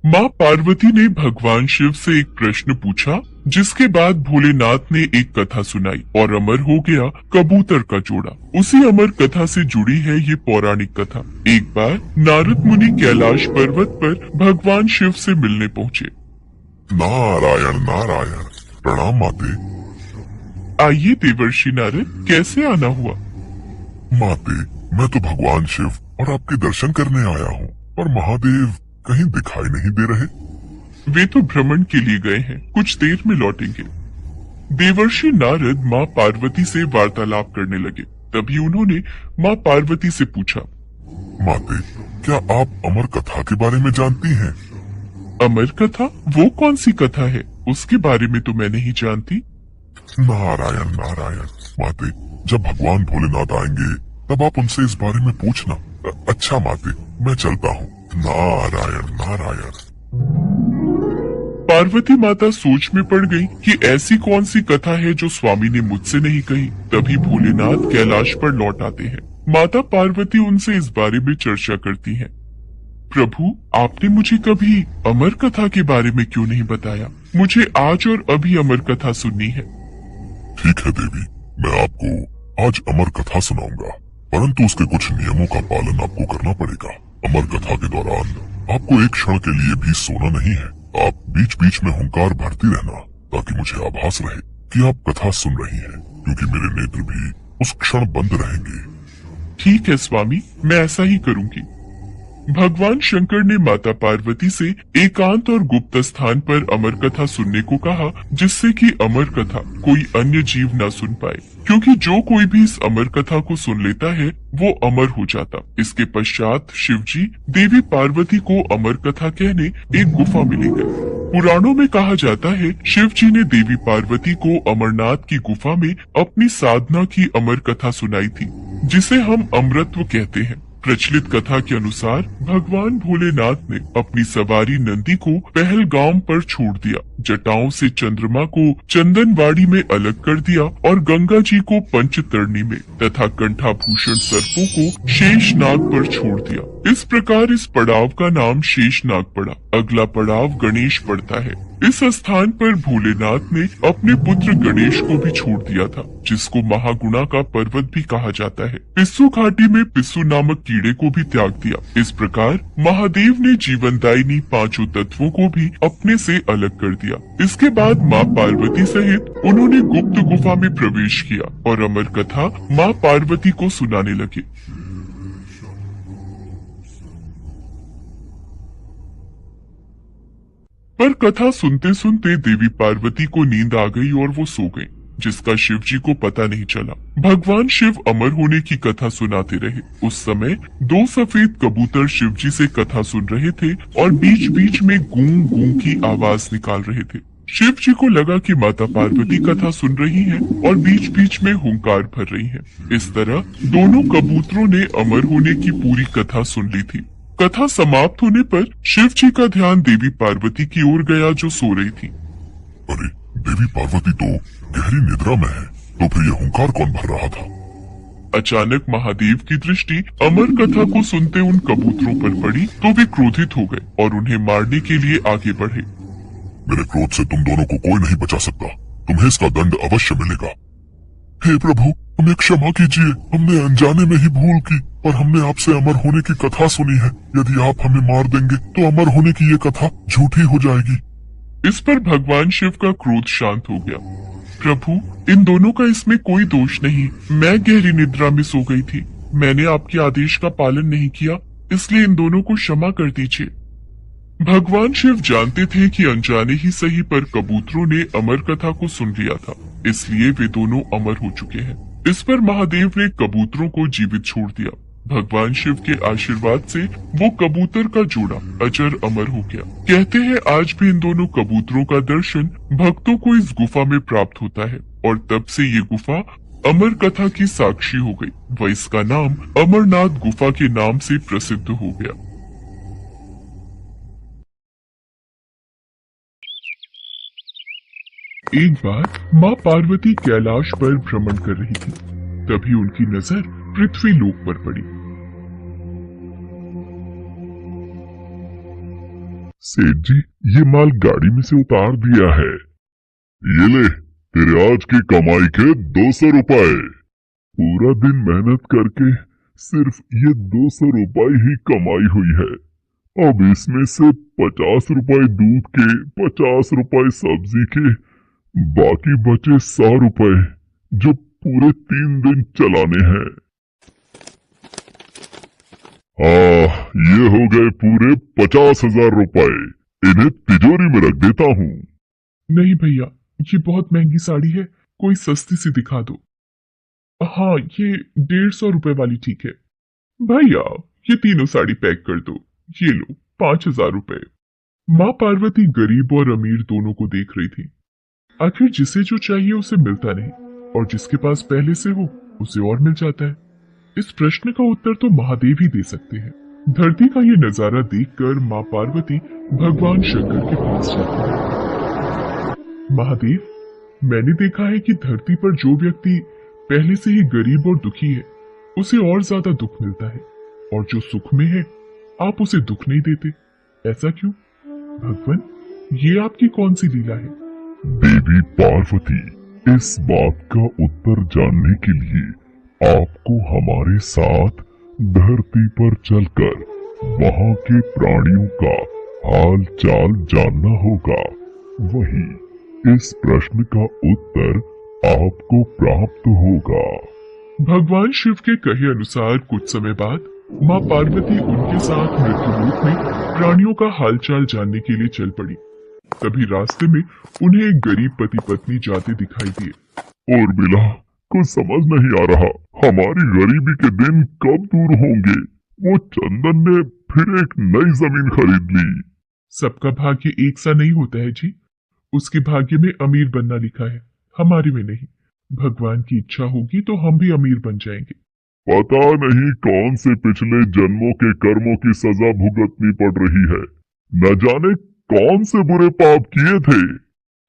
माँ पार्वती ने भगवान शिव से एक प्रश्न पूछा, जिसके बाद भोलेनाथ ने एक कथा सुनाई और अमर हो गया कबूतर का जोड़ा। उसी अमर कथा से जुड़ी है ये पौराणिक कथा। एक बार नारद मुनि कैलाश पर्वत पर भगवान शिव से मिलने पहुँचे। नारायण नारायण। प्रणाम माते। आइए देवर्षि नारद, कैसे आना हुआ? माते, मैं तो भगवान शिव और आपके दर्शन करने आया हूँ, पर महादेव कहीं दिखाई नहीं दे रहे। वे तो भ्रमण के लिए गए हैं, कुछ देर में लौटेंगे। देवर्षि नारद माँ पार्वती से वार्तालाप करने लगे। तभी उन्होंने माँ पार्वती से पूछा, माते, क्या आप अमर कथा के बारे में जानती हैं? अमर कथा? वो कौन सी कथा है? उसके बारे में तो मैं नहीं जानती। नारायण नारायण। माते, जब भगवान भोलेनाथ आएंगे तब आप उनसे इस बारे में पूछना। अच्छा माते, मैं चलता हूँ। नारायण नारायण। पार्वती माता सोच में पड़ गई कि ऐसी कौन सी कथा है जो स्वामी ने मुझसे नहीं कही। तभी भोलेनाथ कैलाश पर लौट आते हैं। माता पार्वती उनसे इस बारे में चर्चा करती हैं। प्रभु, आपने मुझे कभी अमर कथा के बारे में क्यों नहीं बताया? मुझे आज और अभी अमर कथा सुननी है। ठीक है देवी, मैं आपको आज अमर कथा सुनाऊंगा, परंतु उसके कुछ नियमों का पालन आपको करना पड़ेगा। अमर कथा के दौरान आपको एक क्षण के लिए भी सोना नहीं है। आप बीच बीच में हुंकार भरती रहना, ताकि मुझे आभास रहे कि आप कथा सुन रही हैं, क्योंकि मेरे नेत्र भी उस क्षण बंद रहेंगे। ठीक है स्वामी, मैं ऐसा ही करूंगी। भगवान शंकर ने माता पार्वती से एकांत और गुप्त स्थान पर अमर कथा सुनने को कहा, जिससे कि अमर कथा कोई अन्य जीव न सुन पाए, क्योंकि जो कोई भी इस अमर कथा को सुन लेता है वो अमर हो जाता। इसके पश्चात शिवजी देवी पार्वती को अमर कथा कहने एक गुफा मिली है। पुराणों में कहा जाता है शिवजी ने देवी पार्वती को अमरनाथ की गुफा में अपनी साधना की अमर कथा सुनाई थी, जिसे हम अमृतत्व कहते हैं। प्रचलित कथा के अनुसार भगवान भोलेनाथ ने अपनी सवारी नंदी को पहलगाम पर छोड़ दिया, जटाओं से चंद्रमा को चंदनवाड़ी में अलग कर दिया और गंगा जी को पंचतरणी में तथा कंठाभूषण सर्पों को शेषनाग पर छोड़ दिया। इस प्रकार इस पड़ाव का नाम शेषनाग पड़ा। अगला पड़ाव गणेश पड़ता है। इस स्थान पर भोलेनाथ ने अपने पुत्र गणेश को भी छोड़ दिया था, जिसको महागुणा का पर्वत भी कहा जाता है। पिस्सू घाटी में पिस्सू नामक कीड़े को भी त्याग दिया। इस प्रकार महादेव ने जीवनदायिनी पांचों तत्वों को भी अपने से अलग कर दिया। इसके बाद माँ पार्वती सहित उन्होंने गुप्त गुफा में प्रवेश किया और अमर कथा माँ पार्वती को सुनाने लगे। पर कथा सुनते सुनते देवी पार्वती को नींद आ गई और वो सो गई, जिसका शिवजी को पता नहीं चला। भगवान शिव अमर होने की कथा सुनाते रहे। उस समय दो सफेद कबूतर शिवजी से कथा सुन रहे थे और बीच बीच में गूं गूं की आवाज निकाल रहे थे। शिव जी को लगा कि माता पार्वती कथा सुन रही हैं और बीच बीच में हुंकार भर रही हैं। इस तरह दोनों कबूतरों ने अमर होने की पूरी कथा सुन ली थी। कथा समाप्त होने पर शिव जी का ध्यान देवी पार्वती की ओर गया, जो सो रही थी। अरे, देवी पार्वती तो गहरी निद्रा में है, तो फिर ये हुंकार कौन भर रहा था? अचानक महादेव की दृष्टि अमर कथा को सुनते उन कबूतरों पर पड़ी, तो वे क्रोधित हो गए और उन्हें मारने के लिए आगे बढ़े। मेरे क्रोध से तुम दोनों को कोई नहीं बचा सकता। तुम्हें इसका दंड अवश्य मिलेगा। हे प्रभु, हमें क्षमा कीजिए। हमने अनजाने में ही भूल की और हमने आपसे अमर होने की कथा सुनी है। यदि आप हमें मार देंगे तो अमर होने की ये कथा झूठी हो जाएगी। इस पर भगवान शिव का क्रोध शांत हो गया। प्रभु, इन दोनों का इसमें कोई दोष नहीं। मैं गहरी निद्रा में सो गई थी। मैंने आपके आदेश का पालन नहीं किया, इसलिए इन दोनों को क्षमा कर दीजिए। भगवान शिव जानते थे कि अनजाने ही सही पर कबूतरों ने अमर कथा को सुन लिया था, इसलिए वे दोनों अमर हो चुके हैं। इस पर महादेव ने कबूतरों को जीवित छोड़ दिया। भगवान शिव के आशीर्वाद से वो कबूतर का जोड़ा अजर अमर हो गया। कहते हैं आज भी इन दोनों कबूतरों का दर्शन भक्तों को इस गुफा में प्राप्त होता है और तब से ये गुफा अमर कथा की साक्षी हो गई व इसका नाम अमरनाथ गुफा के नाम से प्रसिद्ध हो गया। एक बार माँ पार्वती कैलाश पर भ्रमण कर रही थी। तभी उनकी नजर पृथ्वी लोक पर पड़ी। सेठ जी, ये माल गाड़ी में से उतार दिया है। ये ले, तेरे आज की कमाई के 200 रुपए। पूरा दिन मेहनत करके सिर्फ ये 200 रुपए ही कमाई हुई है। अब इसमें से 50 रुपए दूध के, 50 रुपए सब्जी के, बाकी बचे 100 रुपए जो पूरे 3 दिन चलाने हैं। ये हो गए पूरे 50,000 रुपए। इन्हें तिजोरी में रख देता हूँ। नहीं भैया, ये बहुत महंगी साड़ी है, कोई सस्ती सी दिखा दो। हाँ, ये 150 रुपए वाली ठीक है। भैया, ये तीनों साड़ी पैक कर दो। ये लो 5,000 रुपए। माँ पार्वती गरीब और अमीर दोनों को देख रही थी। आखिर जिसे जो चाहिए उसे मिलता नहीं, और जिसके पास पहले से हो उसे और मिल जाता है। इस प्रश्न का उत्तर तो महादेव ही दे सकते हैं। धरती का ये नजारा देखकर माँ पार्वती भगवान शंकर के पास जाती है। महादेव, मैंने देखा है कि धरती पर जो व्यक्ति पहले से ही गरीब और दुखी है उसे और ज्यादा दुख मिलता है, और जो सुख में है आप उसे दुख नहीं देते। ऐसा क्यों? भगवान, ये आपकी कौन सी लीला है? देवी पार्वती, इस बात का उत्तर जानने के लिए आपको हमारे साथ धरती पर चलकर वहाँ के प्राणियों का हाल चाल जानना होगा। वहीं इस प्रश्न का उत्तर आपको प्राप्त होगा। भगवान शिव के कहे अनुसार कुछ समय बाद माँ पार्वती उनके साथ मृत्युलोक में प्राणियों का हालचाल जानने के लिए चल पड़ी। तभी रास्ते में उन्हें एक गरीब पति पत्नी जाते दिखाई दिए। और मिला, कुछ समझ नहीं आ रहा, हमारी गरीबी के दिन कब दूर होंगे। वो चंदन ने फिर एक नई जमीन खरीद ली। सबका भाग्य एक सा नहीं होता है जी। उसके भाग्य में अमीर बनना लिखा है, हमारे में नहीं। भगवान की इच्छा होगी तो हम भी अमीर बन जाएंगे। पता नहीं कौन से पिछले जन्मों के कर्मों की सजा भुगतनी पड़ रही है। न जाने कौन से बुरे पाप किए थे।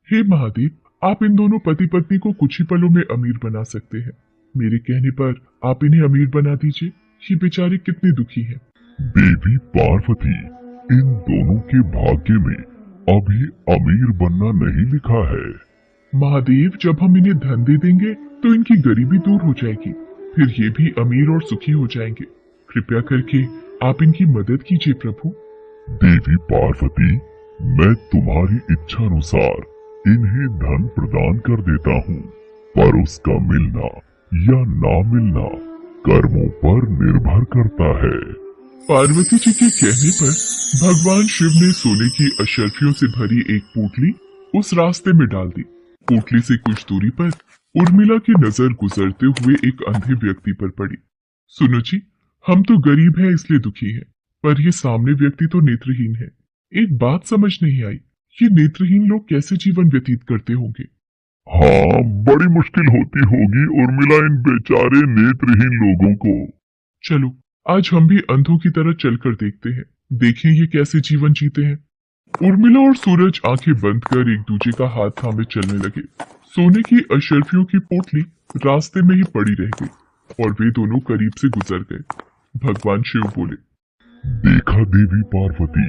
हे महादेव, आप इन दोनों पति पत्नी को कुछ ही पलों में अमीर बना सकते हैं। मेरे कहने पर आप इन्हें अमीर बना दीजिए। ये बेचारे कितने दुखी हैं। देवी पार्वती, इन दोनों के भाग्य में अभी अमीर बनना नहीं लिखा है। महादेव, जब हम इन्हें धन दे देंगे तो इनकी गरीबी दूर हो जाएगी, फिर ये भी अमीर और सुखी हो जाएंगे। कृपया करके आप इनकी मदद कीजिए प्रभु। देवी पार्वती, मैं तुम्हारी इच्छा अनुसार इन्हें धन प्रदान कर देता हूँ, पर उसका मिलना या ना मिलना कर्मों पर निर्भर करता है। पार्वती जी के कहने पर भगवान शिव ने सोने की अशर्फियों से भरी एक पोटली उस रास्ते में डाल दी। पोटली से कुछ दूरी पर उर्मिला की नजर गुजरते हुए एक अंधे व्यक्ति पर पड़ी। सुनो जी, हम तो गरीब हैं इसलिए दुखी हैं, पर ये सामने व्यक्ति तो नेत्रहीन है। एक बात समझ नहीं आई, ये नेत्रहीन लोग कैसे जीवन व्यतीत करते होंगे? हाँ, बड़ी मुश्किल होती होगी उर्मिला इन बेचारे नेत्रहीन लोगों को। चलो, आज हम भी अंधों की तरह चलकर देखते हैं, देखें ये कैसे जीवन जीते हैं। उर्मिला और सूरज आंखें बंद कर एक दूसरे का हाथ थामे चलने लगे। सोने की अशर्फियों की पोटली रास्ते में ही पड़ी रह गई और वे दोनों करीब से गुजर गए। भगवान शिव बोले, देखा देवी पार्वती,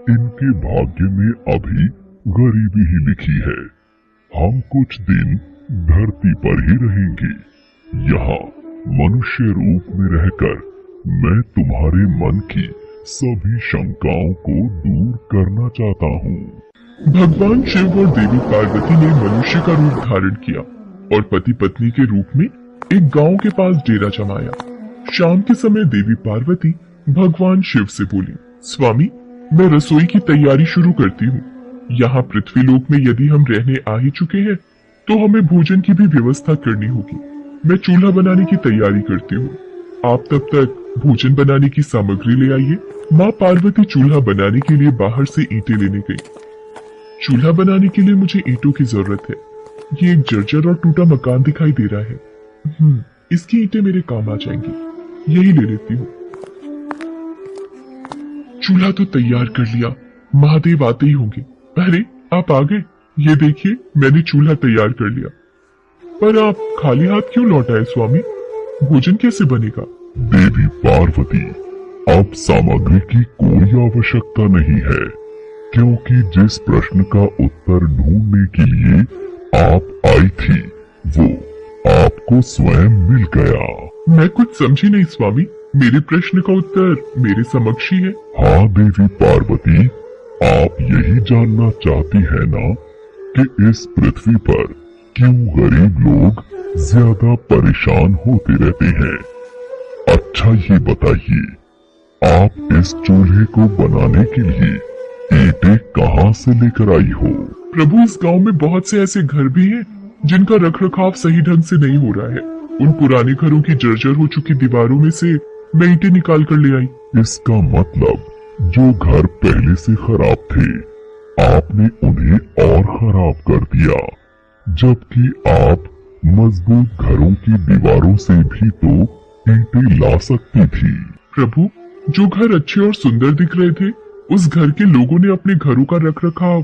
इनके भाग्य में अभी गरीबी ही लिखी है। हम कुछ दिन धरती पर ही रहेंगे। यहाँ मनुष्य रूप में रहकर मैं तुम्हारे मन की सभी शंकाओं को दूर करना चाहता हूँ। भगवान शिव और देवी पार्वती ने मनुष्य का रूप धारण किया और पति पत्नी के रूप में एक गांव के पास डेरा जमाया। शाम के समय देवी पार्वती भगवान शिव से बोली, स्वामी, मैं रसोई की तैयारी शुरू करती हूँ। यहाँ पृथ्वीलोक में यदि हम रहने आ ही चुके हैं तो हमें भोजन की भी व्यवस्था करनी होगी। मैं चूल्हा बनाने की तैयारी करती हूँ, आप तब तक भोजन बनाने की सामग्री ले आइए। माँ पार्वती चूल्हा बनाने के लिए बाहर से ईंटें लेने गई। चूल्हा बनाने के लिए मुझे ईंटों की जरूरत है। ये एक जर्जर और टूटा मकान दिखाई दे रहा है। इसकी ईंटें मेरे काम आ जाएंगी, यही ले लेती हूँ। चूल्हा तो तैयार कर लिया, महादेव आते ही होंगे। अरे, आप आ गए। ये देखिए, मैंने चूल्हा तैयार कर लिया। पर आप खाली हाथ क्यों लौट आए स्वामी? भोजन कैसे बनेगा? देवी पार्वती, अब सामग्री की कोई आवश्यकता नहीं है। क्योंकि जिस प्रश्न का उत्तर ढूंढने के लिए आप आई थी वो आपको स्वयं मिल गया। मैं कुछ समझी नहीं स्वामी, मेरे प्रश्न का उत्तर मेरे समक्ष ही है। हाँ देवी पार्वती, आप यही जानना चाहती है ना कि इस पृथ्वी पर क्यों गरीब लोग ज्यादा परेशान होते रहते हैं। अच्छा ये बताइए, आप इस चूल्हे को बनाने के लिए ईंटें कहाँ से लेकर आई हो? प्रभु, इस गांव में बहुत से ऐसे घर भी हैं जिनका रखरखाव सही ढंग से नहीं हो रहा है। उन पुराने घरों की जर्जर हो चुकी दीवारों में से मैं ईंटें निकाल कर ले आई। इसका मतलब जो घर पहले से खराब थे आपने उन्हें और खराब कर दिया, जबकि आप मजबूत घरों की दीवारों से भी तो ईंटें ला सकती थी। प्रभु, जो घर अच्छे और सुंदर दिख रहे थे उस घर के लोगों ने अपने घरों का रखरखाव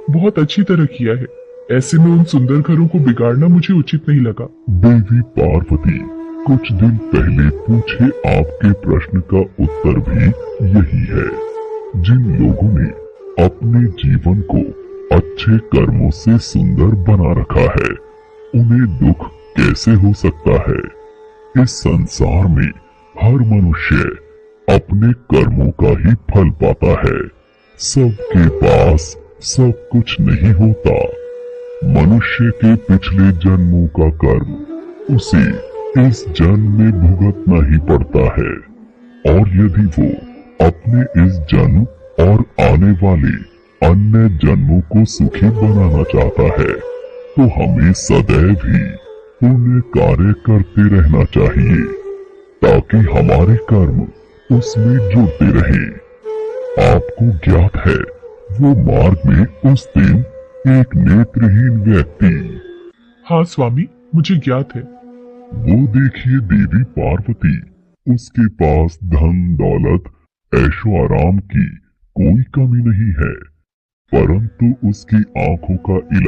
बहुत अच्छी तरह किया है। ऐसे में उन सुंदर घरों को बिगाड़ना मुझे उचित नहीं लगा। देवी पार्वती, कुछ दिन पहले पूछे आपके प्रश्न का उत्तर भी यही है। जिन लोगों ने अपने जीवन को अच्छे कर्मों से सुंदर बना रखा है उन्हें दुख कैसे हो सकता है? इस संसार में हर मनुष्य अपने कर्मों का ही फल पाता है। सबके पास सब कुछ नहीं होता। मनुष्य के पिछले जन्मों का कर्म उसे इस जन्म में भुगतना ही पड़ता है, और यदि वो अपने इस जन्म और आने वाले अन्य जन्मों को सुखी बनाना चाहता है तो हमें सदैव ही पुण्य कार्य करते रहना चाहिए ताकि हमारे कर्म उसमें जुड़ते रहें। आपको ज्ञात है वो मार्ग में उस दिन एक नेत्रहीन व्यक्ति। हाँ स्वामी, मुझे ज्ञात है। वो देखिए देवी पार्वती, उसके पास धन दौलत ऐशो आराम की कोई कमी नहीं है, परंतु उसकी आंखों का इलाज